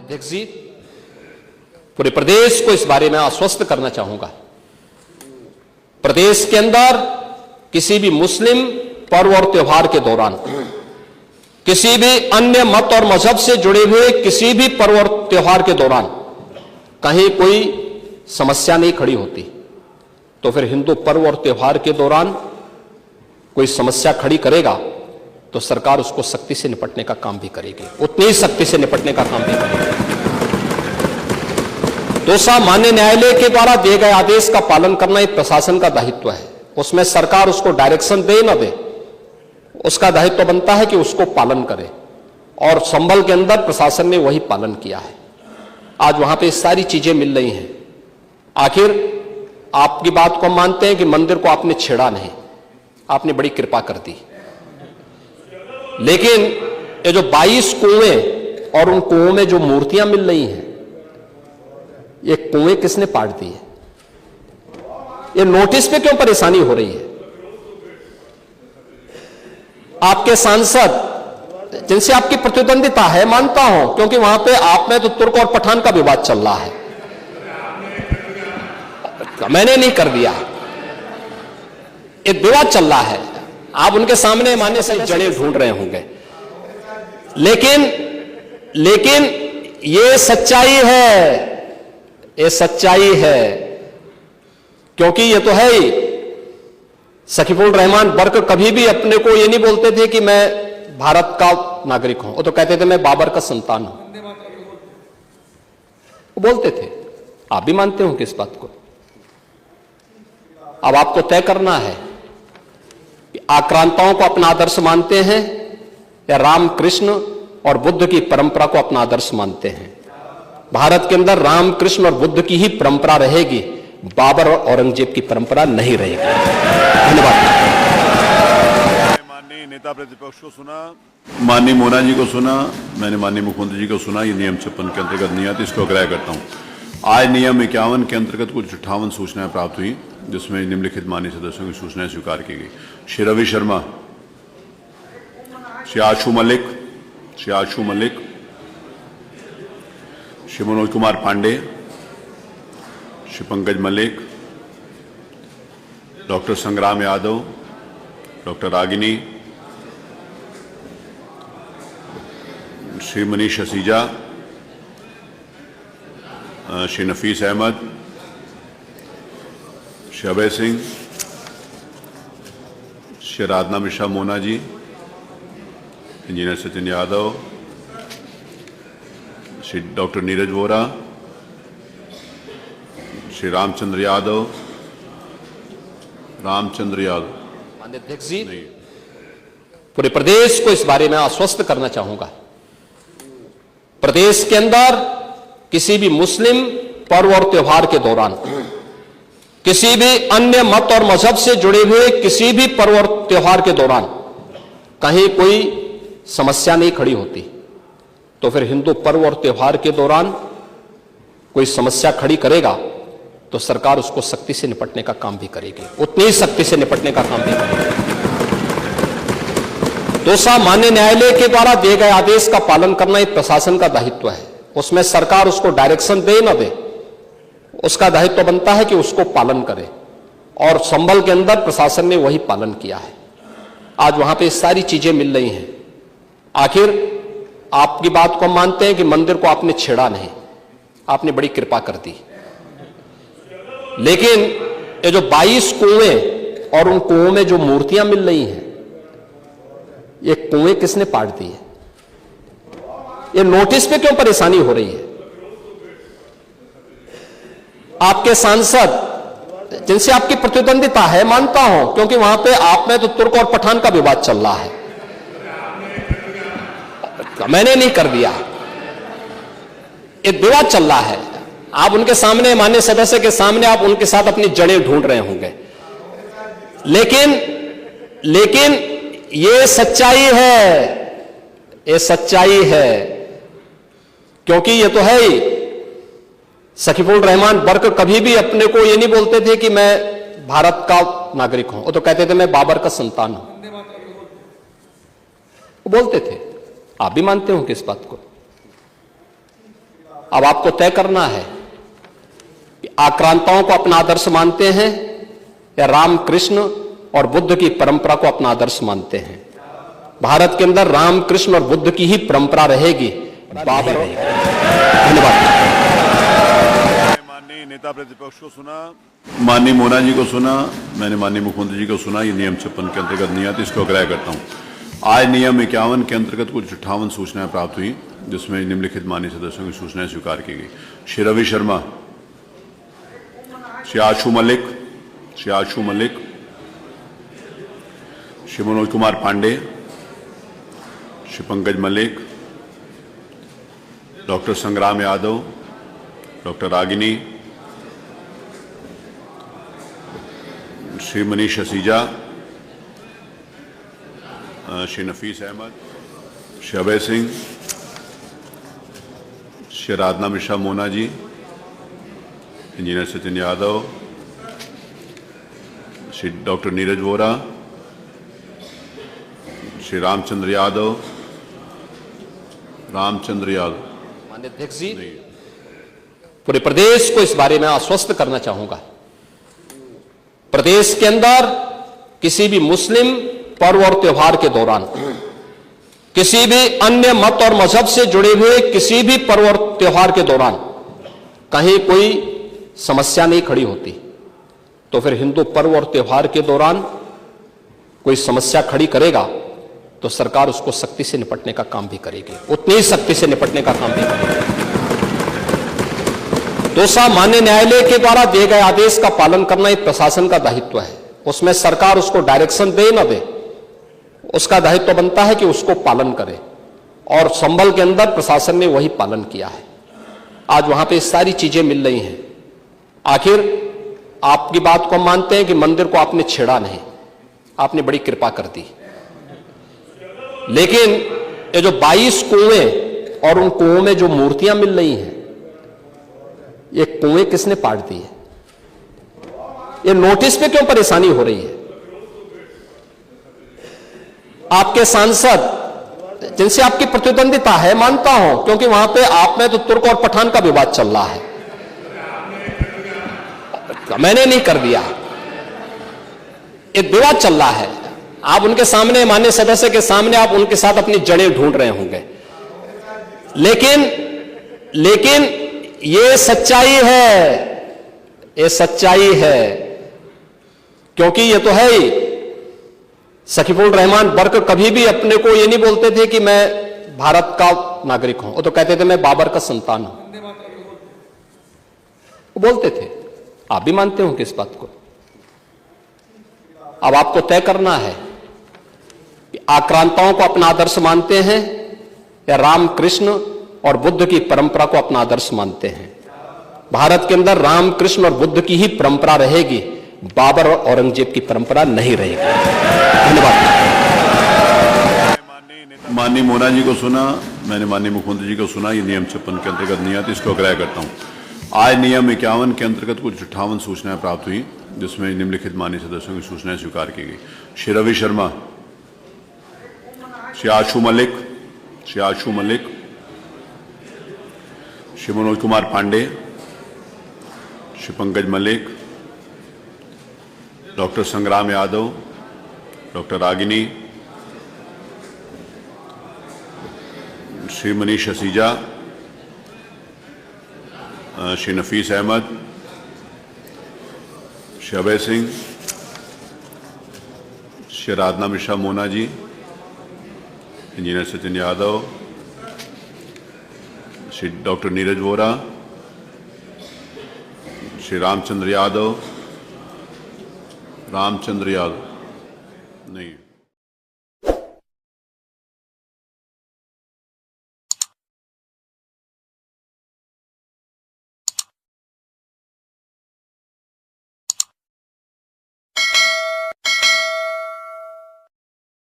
अध्यक्ष जी, पूरे प्रदेश को इस बारे में आश्वस्त करना चाहूंगा। प्रदेश के अंदर किसी भी मुस्लिम पर्व और त्योहार के दौरान, किसी भी अन्य मत और मजहब से जुड़े हुए किसी भी पर्व और त्योहार के दौरान कहीं कोई समस्या नहीं खड़ी होती, तो फिर हिंदू पर्व और त्योहार के दौरान कोई समस्या खड़ी करेगा तो सरकार उसको सख्ती से निपटने का काम भी करेगी, उतनी ही सख्ती से निपटने का काम भी करेगी। दोसा माननीय न्यायालय के द्वारा दिए गए आदेश का पालन करना एक प्रशासन का दायित्व है। उसमें सरकार उसको डायरेक्शन दे न दे, उसका दायित्व बनता है कि उसको पालन करे, और संभल के अंदर प्रशासन ने वही पालन किया है। आज वहां पे सारी चीजें मिल रही हैं। आखिर आपकी बात को मानते हैं कि मंदिर को आपने छेड़ा नहीं, आपने बड़ी कृपा कर दी, लेकिन ये जो 22 कुएं और उन कुओं में जो मूर्तियां मिल रही हैं, ये कुएं किसने पाट दी है? ये नोटिस पे क्यों परेशानी हो रही है? आपके सांसद जिनसे आपकी प्रतिद्वंदिता है, मानता हूं, क्योंकि वहां पे आप में तो तुर्क और पठान का विवाद चल रहा है, मैंने नहीं कर दिया, एक विवाद चल रहा है, आप उनके सामने मान्य से जड़ें ढूंढ रहे होंगे, लेकिन ये सच्चाई है, ये सच्चाई है, क्योंकि ये तो है ही। सकीफुल रहमान बर्क कभी भी अपने को ये नहीं बोलते थे कि मैं भारत का नागरिक हूं, वो तो कहते थे मैं बाबर का संतान हूं, वो बोलते थे। आप भी मानते हो किस बात को? अब आपको तय करना है कि आक्रांताओं को अपना आदर्श मानते हैं या राम कृष्ण और बुद्ध की परंपरा को अपना आदर्श मानते हैं। भारत के अंदर राम कृष्ण और बुद्ध की ही परंपरा रहेगी, बाबर और औरंगजेब की परंपरा नहीं रहेगी। धन्यवाद। माननीय नेता प्रतिपक्ष को सुना, माननीय मोना जी को सुना, मैंने माननीय मुख्यमंत्री जी को सुना। ये नियम 56 के अंतर्गत नहीं आती, इसको अग्राह्य करता हूँ। आज नियम 51 के अंतर्गत कुल 58 सूचनाएं प्राप्त हुई, जिसमें निम्नलिखित माननीय सदस्यों की सूचनाएं स्वीकार की गई। श्री रवि शर्मा, श्री आशु मलिक, श्री मनोज कुमार पांडे, श्री पंकज मलिक, डॉक्टर संग्राम यादव, डॉक्टर रागिनी, श्री मनीष हसीजा, श्री नफीस अहमद, श्री अभय सिंह, श्री राधना मिश्रा मोना जी, इंजीनियर सचिन यादव, श्री डॉक्टर नीरज वोरा, श्री रामचंद्र यादव। माननीय अध्यक्ष जी, पूरे प्रदेश को इस बारे में आश्वस्त करना चाहूंगा। प्रदेश के अंदर किसी भी मुस्लिम पर्व और त्योहार के दौरान, किसी भी अन्य मत और मजहब से जुड़े हुए किसी भी पर्व और त्योहार के दौरान कहीं कोई समस्या नहीं खड़ी होती, तो फिर हिंदू पर्व और त्योहार के दौरान कोई समस्या खड़ी करेगा तो सरकार उसको सख्ती से निपटने का काम भी करेगी, उतनी ही सख्ती से निपटने का काम भी करेगी। दोसा माननीय न्यायालय के द्वारा दिए गए आदेश का पालन करना एक प्रशासन का दायित्व है। उसमें सरकार उसको डायरेक्शन दे न दे, उसका दायित्व बनता है कि उसको पालन करे, और संभल के अंदर प्रशासन ने वही पालन किया है। आज वहां पे सारी चीजें मिल रही हैं। आखिर आपकी बात को मानते हैं कि मंदिर को आपने छेड़ा नहीं, आपने बड़ी कृपा कर दी, लेकिन ये जो 22 कुएं और उन कुओं में जो मूर्तियां मिल रही हैं, ये कुएं किसने पाट दी है? ये नोटिस पे क्यों परेशानी हो रही है? आपके सांसद जिनसे आपकी प्रतिद्वंदिता है, मानता हूं, क्योंकि वहां पे आप में तो तुर्क और पठान का विवाद चल रहा है, मैंने नहीं कर दिया, एक विवाद चल रहा है, आप उनके सामने, मान्य सदस्य के सामने आप उनके साथ अपनी जड़ें ढूंढ रहे होंगे, लेकिन ये सच्चाई है, ये सच्चाई है, क्योंकि ये तो है ही। सकीफुल रहमान बर्क कभी भी अपने को ये नहीं बोलते थे कि मैं भारत का नागरिक हूं, वो तो कहते थे मैं बाबर का संतान हूं, वो बोलते थे। आप भी मानते हो किस बात को? अब आपको तय करना है कि आक्रांताओं को अपना आदर्श मानते हैं या रामकृष्ण और बुद्ध की परंपरा को अपना आदर्श मानते हैं। भारत के अंदर रामकृष्ण और बुद्ध की ही परंपरा रहेगी, बाबर। धन्यवाद। माननीय नेता प्रतिपक्ष को सुना, माननीय मोना जी को सुना, मैंने माननीय मुख्यमंत्री जी को सुना। ये नियम 56 के अंतर्गत नहीं आती, इसको अग्राह्य करता हूं। आज नियम 51 के अंतर्गत कुल 58 सूचनाएं प्राप्त हुई, जिसमें निम्नलिखित माननीय सदस्यों की सूचनाएं स्वीकार की गई। श्री रवि शर्मा, श्री आशु मलिक, श्री आशु मलिक, श्री मनोज कुमार पांडे, श्री पंकज मलिक, डॉक्टर संग्राम यादव, डॉक्टर रागिनी, श्री मनीष असीजा, श्री नफीस अहमद, श्री अभय सिंह, श्री राधना मिश्रा मोना जी, इंजीनियर सचिन यादव, श्री डॉक्टर नीरज वोरा, श्री रामचंद्र यादव, माननीय अध्यक्ष जी, पूरे प्रदेश को इस बारे में आश्वस्त करना चाहूंगा। प्रदेश के अंदर किसी भी मुस्लिम पर्व और त्योहार के दौरान, किसी भी अन्य मत और मजहब से जुड़े हुए किसी भी पर्व और त्योहार के दौरान कहीं कोई समस्या नहीं खड़ी होती, तो फिर हिंदू पर्व और त्योहार के दौरान कोई समस्या खड़ी करेगा तो सरकार उसको सख्ती से निपटने का काम भी करेगी, उतनी ही सख्ती से निपटने का काम भी करेगी। दूसरा, माननीय न्यायालय के द्वारा दिए गए आदेश का पालन करना एक प्रशासन का दायित्व है। उसमें सरकार उसको डायरेक्शन दे न दे, उसका दायित्व बनता है कि उसको पालन करे, और संभल के अंदर प्रशासन ने वही पालन किया है। आज वहां पे सारी चीजें मिल रही हैं। आखिर आपकी बात को मानते हैं कि मंदिर को आपने छेड़ा नहीं, आपने बड़ी कृपा कर दी, लेकिन ये जो 22 कुएं और उन कुओं में जो मूर्तियां मिल रही हैं, ये कुएं किसने पाट दी है? ये नोटिस पे क्यों परेशानी हो रही है? आपके सांसद जिनसे आपकी प्रतिद्वंदिता है, मानता हूं, क्योंकि वहां पे आप में तो तुर्क और पठान का विवाद चल रहा है, मैंने नहीं कर दिया, एक विवाद चल रहा है। आप उनके सामने, माननीय सदस्य के सामने, आप उनके साथ अपनी जड़ें ढूंढ रहे होंगे, लेकिन ये सच्चाई है, ये सच्चाई है, क्योंकि ये तो है ही। सकीफुल रहमान बर्क कभी भी अपने को ये नहीं बोलते थे कि मैं भारत का नागरिक हूं, वो तो कहते थे मैं बाबर का संतान हूं, वो बोलते थे। आप भी मानते हो किस बात को? अब आपको तय करना है कि आक्रांताओं को अपना आदर्श मानते हैं या रामकृष्ण और बुद्ध की परंपरा को अपना आदर्श मानते हैं। भारत के अंदर रामकृष्ण और बुद्ध की ही परंपरा रहेगी, बाबर और औरंगजेब की परंपरा नहीं रहेगी। धन्यवाद। माननीय मोना जी को सुना, मैंने माननीय मुख्यमंत्री जी को सुना। ये नियम 56 के अंतर्गत नहीं आती, इसको अग्राह्य करता हूं। आज नियम 51 के अंतर्गत कुल 58 सूचनाएं प्राप्त हुई, जिसमें निम्नलिखित माननीय सदस्यों की सूचनाएं स्वीकार की गई। श्री रवि शर्मा, श्री आशु मलिक, श्री आशु मलिक, श्री मनोज कुमार पांडे, श्री पंकज मलिक, डॉक्टर संग्राम यादव, डॉक्टर रागिनी, श्री मनीष असीजा, श्री नफीस अहमद, श्री अभय सिंह, श्री राधना मिश्रा मोना जी, इंजीनियर सचिन यादव, श्री डॉक्टर नीरज वोरा, श्री रामचंद्र यादव नहीं।